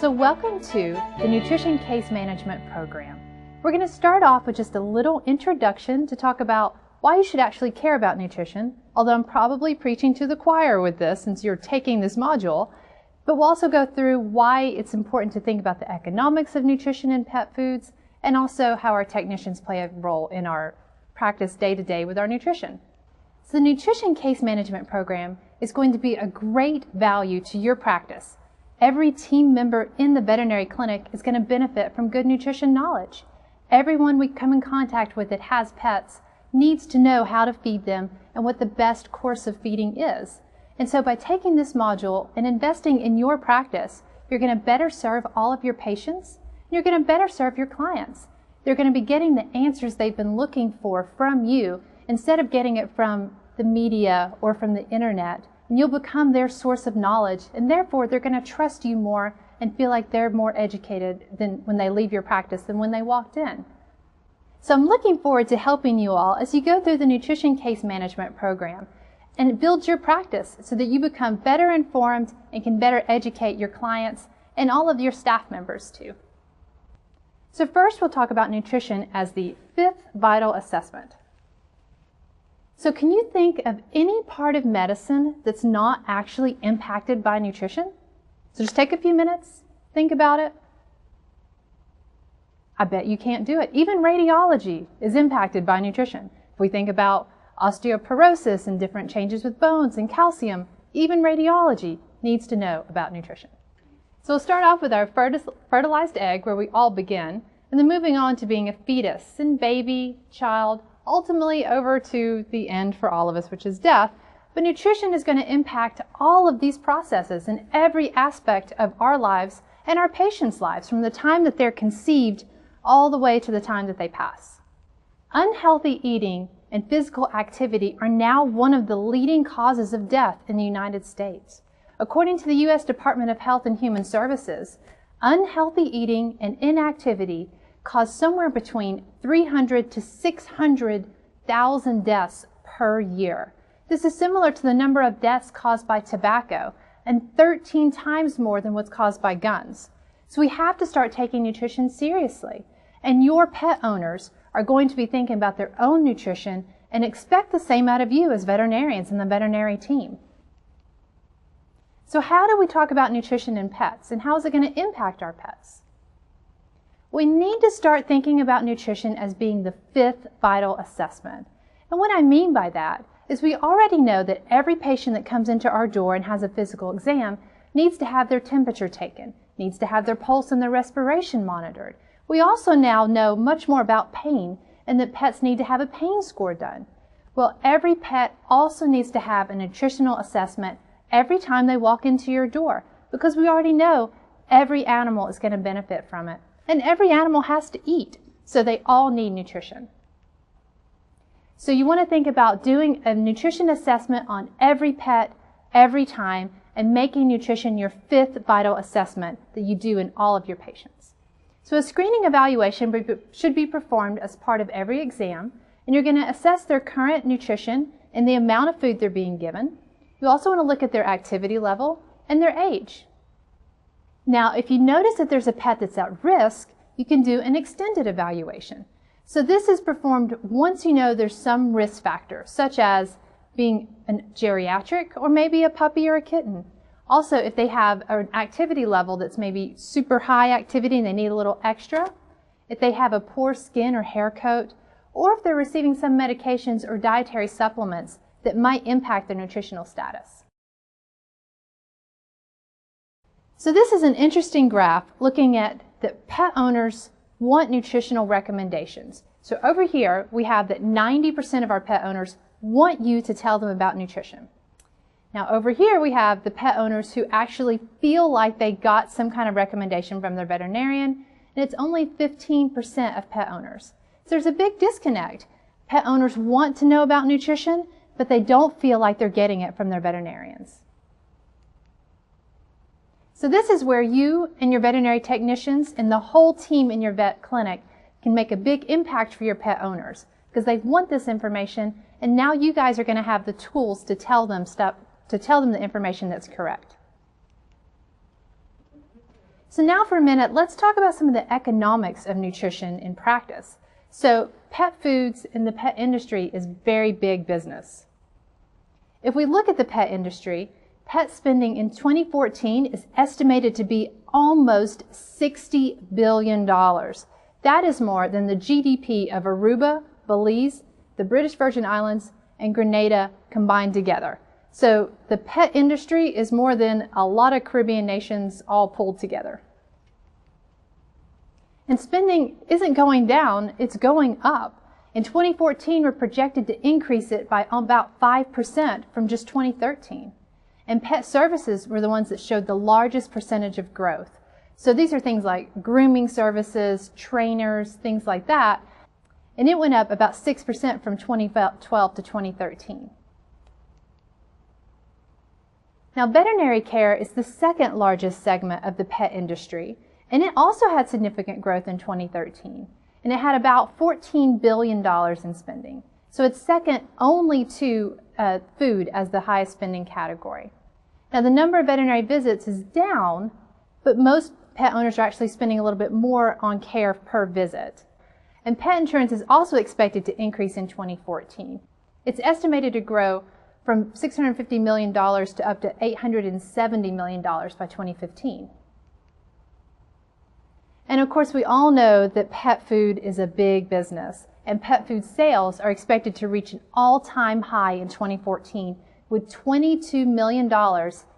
So welcome to the Nutrition Case Management Program. We're going to start off with just a little introduction to talk about why you should actually care about nutrition, although I'm probably preaching to the choir with this since you're taking this module, but we'll also go through why it's important to think about the economics of nutrition in pet foods and also how our technicians play a role in our practice day to day with our nutrition. So the Nutrition Case Management Program is going to be a great value to your practice. Every team member in the veterinary clinic is going to benefit from good nutrition knowledge. Everyone we come in contact with that has pets needs to know how to feed them and what the best course of feeding is. And so by taking this module and investing in your practice, you're going to better serve all of your patients, and you're going to better serve your clients. They're going to be getting the answers they've been looking for from you instead of getting it from the media or from the internet. And you'll become their source of knowledge, and therefore they're going to trust you more and feel like they're more educated than when they leave your practice than when they walked in. So I'm looking forward to helping you all as you go through the Nutrition Case Management Program, and it builds your practice so that you become better informed and can better educate your clients and all of your staff members too. So first we'll talk about nutrition as the fifth vital assessment. So can you think of any part of medicine that's not actually impacted by nutrition? So just take a few minutes, think about it. I bet you can't do it. Even radiology is impacted by nutrition. If we think about osteoporosis and different changes with bones and calcium, even radiology needs to know about nutrition. So we'll start off with our fertilized egg, where we all begin, and then moving on to being a fetus and baby, child, ultimately over to the end for all of us, which is death. But nutrition is going to impact all of these processes in every aspect of our lives and our patients' lives, from the time that they're conceived all the way to the time that they pass. Unhealthy eating and physical activity are now one of the leading causes of death in the United States. According to the U.S. Department of Health and Human Services, unhealthy eating and inactivity cause somewhere between 300 to 600,000 deaths per year. This is similar to the number of deaths caused by tobacco and 13 times more than what's caused by guns. So we have to start taking nutrition seriously. And your pet owners are going to be thinking about their own nutrition and expect the same out of you as veterinarians and the veterinary team. So how do we talk about nutrition in pets, and how is it going to impact our pets? We need to start thinking about nutrition as being the fifth vital assessment. And what I mean by that is we already know that every patient that comes into our door and has a physical exam needs to have their temperature taken, needs to have their pulse and their respiration monitored. We also now know much more about pain and that pets need to have a pain score done. Well, every pet also needs to have a nutritional assessment every time they walk into your door, because we already know every animal is going to benefit from it. And every animal has to eat, so they all need nutrition. So you want to think about doing a nutrition assessment on every pet, every time, and making nutrition your fifth vital assessment that you do in all of your patients. So a screening evaluation should be performed as part of every exam, and you're going to assess their current nutrition and the amount of food they're being given. You also want to look at their activity level and their age. Now, if you notice that there's a pet that's at risk, you can do an extended evaluation. So this is performed once you know there's some risk factor, such as being a geriatric or maybe a puppy or a kitten. Also, if they have an activity level that's maybe super high activity and they need a little extra, if they have a poor skin or hair coat, or if they're receiving some medications or dietary supplements that might impact their nutritional status. So this is an interesting graph looking at that pet owners want nutritional recommendations. So over here we have that 90% of our pet owners want you to tell them about nutrition. Now over here we have the pet owners who actually feel like they got some kind of recommendation from their veterinarian, and it's only 15% of pet owners. So there's a big disconnect. Pet owners want to know about nutrition, but they don't feel like they're getting it from their veterinarians. So this is where you and your veterinary technicians and the whole team in your vet clinic can make a big impact for your pet owners, because they want this information, and now you guys are going to have the tools to tell them the information that's correct. So now for a minute, let's talk about some of the economics of nutrition in practice. So pet foods in the pet industry is very big business. If we look at the pet industry, pet spending in 2014 is estimated to be almost $60 billion. That is more than the GDP of Aruba, Belize, the British Virgin Islands, and Grenada combined together. So the pet industry is more than a lot of Caribbean nations all pulled together. And spending isn't going down, it's going up. In 2014, we're projected to increase it by about 5% from just 2013. And pet services were the ones that showed the largest percentage of growth. So these are things like grooming services, trainers, things like that. And it went up about 6% from 2012 to 2013. Now, veterinary care is the second largest segment of the pet industry, and it also had significant growth in 2013. And it had about $14 billion in spending. So it's second only to food as the highest spending category. Now, the number of veterinary visits is down, but most pet owners are actually spending a little bit more on care per visit. And pet insurance is also expected to increase in 2014. It's estimated to grow from $650 million to up to $870 million by 2015. And of course, we all know that pet food is a big business, and pet food sales are expected to reach an all-time high in 2014 with $22 million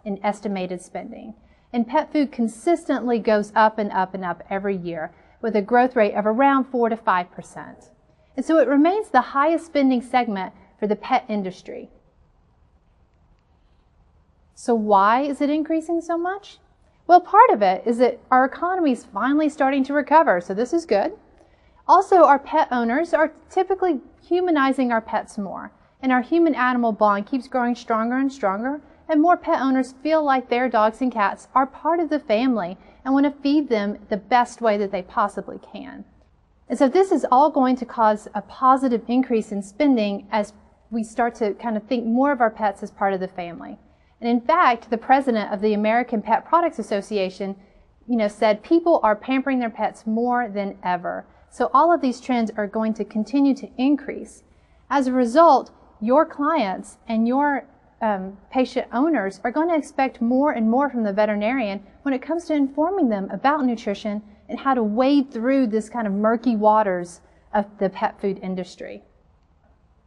in estimated spending. And pet food consistently goes up and up and up every year with a growth rate of around 4 to 5%. And so it remains the highest spending segment for the pet industry. So why is it increasing so much? Well, part of it is that our economy is finally starting to recover, so this is good. Also, our pet owners are typically humanizing our pets more, and our human-animal bond keeps growing stronger and stronger, and more pet owners feel like their dogs and cats are part of the family and want to feed them the best way that they possibly can. And so this is all going to cause a positive increase in spending as we start to kind of think more of our pets as part of the family. And in fact, the president of the American Pet Products Association, said people are pampering their pets more than ever. So all of these trends are going to continue to increase. As a result, your clients and your patient owners are going to expect more and more from the veterinarian when it comes to informing them about nutrition and how to wade through this kind of murky waters of the pet food industry.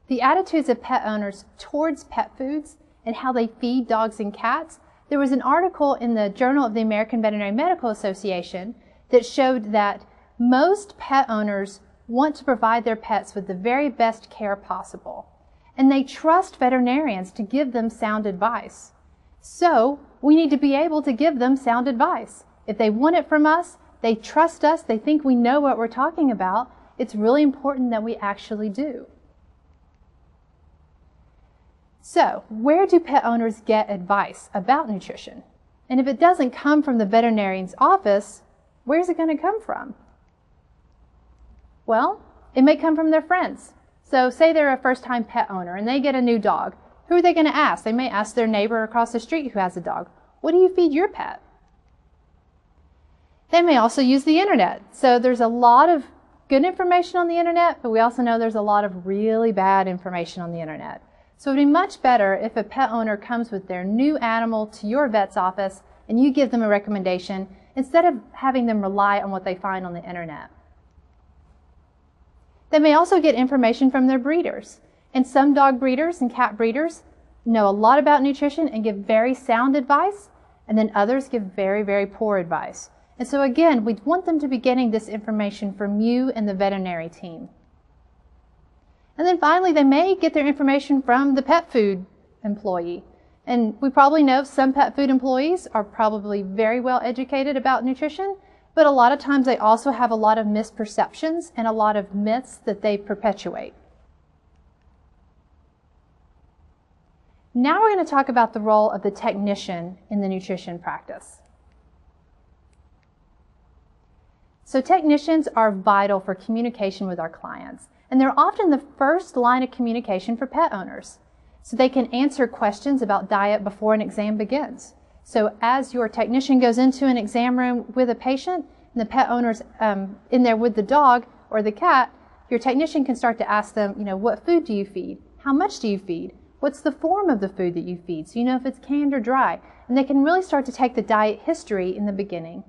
The attitudes of pet owners towards pet foods and how they feed dogs and cats. There was an article in the Journal of the American Veterinary Medical Association that showed that most pet owners want to provide their pets with the very best care possible. And they trust veterinarians to give them sound advice. So we need to be able to give them sound advice. If they want it from us, they trust us, they think we know what we're talking about, it's really important that we actually do. So, where do pet owners get advice about nutrition? And if it doesn't come from the veterinarian's office, where's it going to come from? Well, it may come from their friends. So, say they're a first-time pet owner and they get a new dog. Who are they going to ask? They may ask their neighbor across the street who has a dog. What do you feed your pet? They may also use the internet. So, there's a lot of good information on the internet, but we also know there's a lot of really bad information on the internet. So it would be much better if a pet owner comes with their new animal to your vet's office and you give them a recommendation instead of having them rely on what they find on the internet. They may also get information from their breeders. And some dog breeders and cat breeders know a lot about nutrition and give very sound advice, and then others give very, very poor advice. And so again, we want them to be getting this information from you and the veterinary team. And then finally, they may get their information from the pet food employee. And we probably know some pet food employees are probably very well educated about nutrition, but a lot of times they also have a lot of misperceptions and a lot of myths that they perpetuate. Now we're going to talk about the role of the technician in the nutrition practice. So technicians are vital for communication with our clients. And they're often the first line of communication for pet owners. So they can answer questions about diet before an exam begins. So as your technician goes into an exam room with a patient and the pet owner's in there with the dog or the cat, your technician can start to ask them, what food do you feed? How much do you feed? What's the form of the food that you feed? So you know if it's canned or dry. And they can really start to take the diet history in the beginning.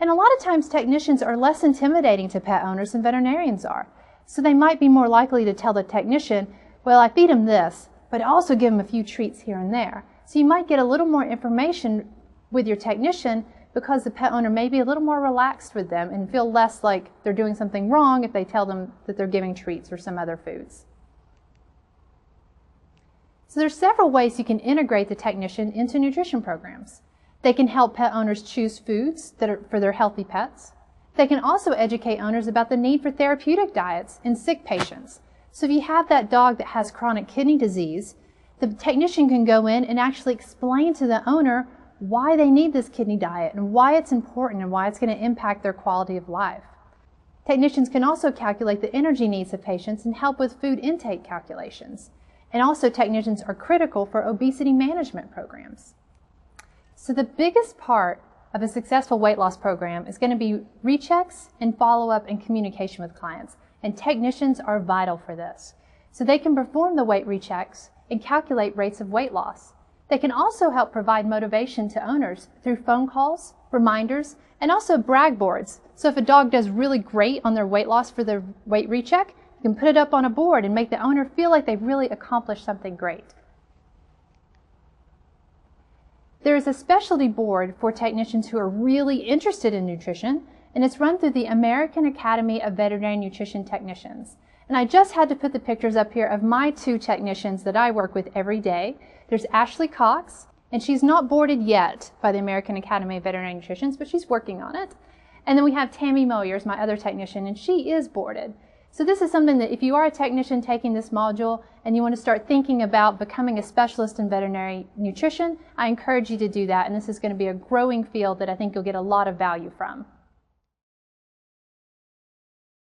And a lot of times technicians are less intimidating to pet owners than veterinarians are. So they might be more likely to tell the technician, well, I feed him this, but I also give him a few treats here and there. So you might get a little more information with your technician because the pet owner may be a little more relaxed with them and feel less like they're doing something wrong if they tell them that they're giving treats or some other foods. So there's several ways you can integrate the technician into nutrition programs. They can help pet owners choose foods that are for their healthy pets. They can also educate owners about the need for therapeutic diets in sick patients. So if you have that dog that has chronic kidney disease, the technician can go in and actually explain to the owner why they need this kidney diet and why it's important and why it's going to impact their quality of life. Technicians can also calculate the energy needs of patients and help with food intake calculations. And also technicians are critical for obesity management programs. So the biggest part of a successful weight loss program is going to be rechecks and follow-up and communication with clients. And technicians are vital for this. So they can perform the weight rechecks and calculate rates of weight loss. They can also help provide motivation to owners through phone calls, reminders, and also brag boards. So if a dog does really great on their weight loss for their weight recheck, you can put it up on a board and make the owner feel like they've really accomplished something great. There is a specialty board for technicians who are really interested in nutrition, and it's run through the American Academy of Veterinary Nutrition Technicians. And I just had to put the pictures up here of my two technicians that I work with every day. There's Ashley Cox, and she's not boarded yet by the American Academy of Veterinary Nutrition, but she's working on it. And then we have Tammy Moyers, my other technician, and she is boarded. So this is something that if you are a technician taking this module and you want to start thinking about becoming a specialist in veterinary nutrition, I encourage you to do that, and this is going to be a growing field that I think you'll get a lot of value from.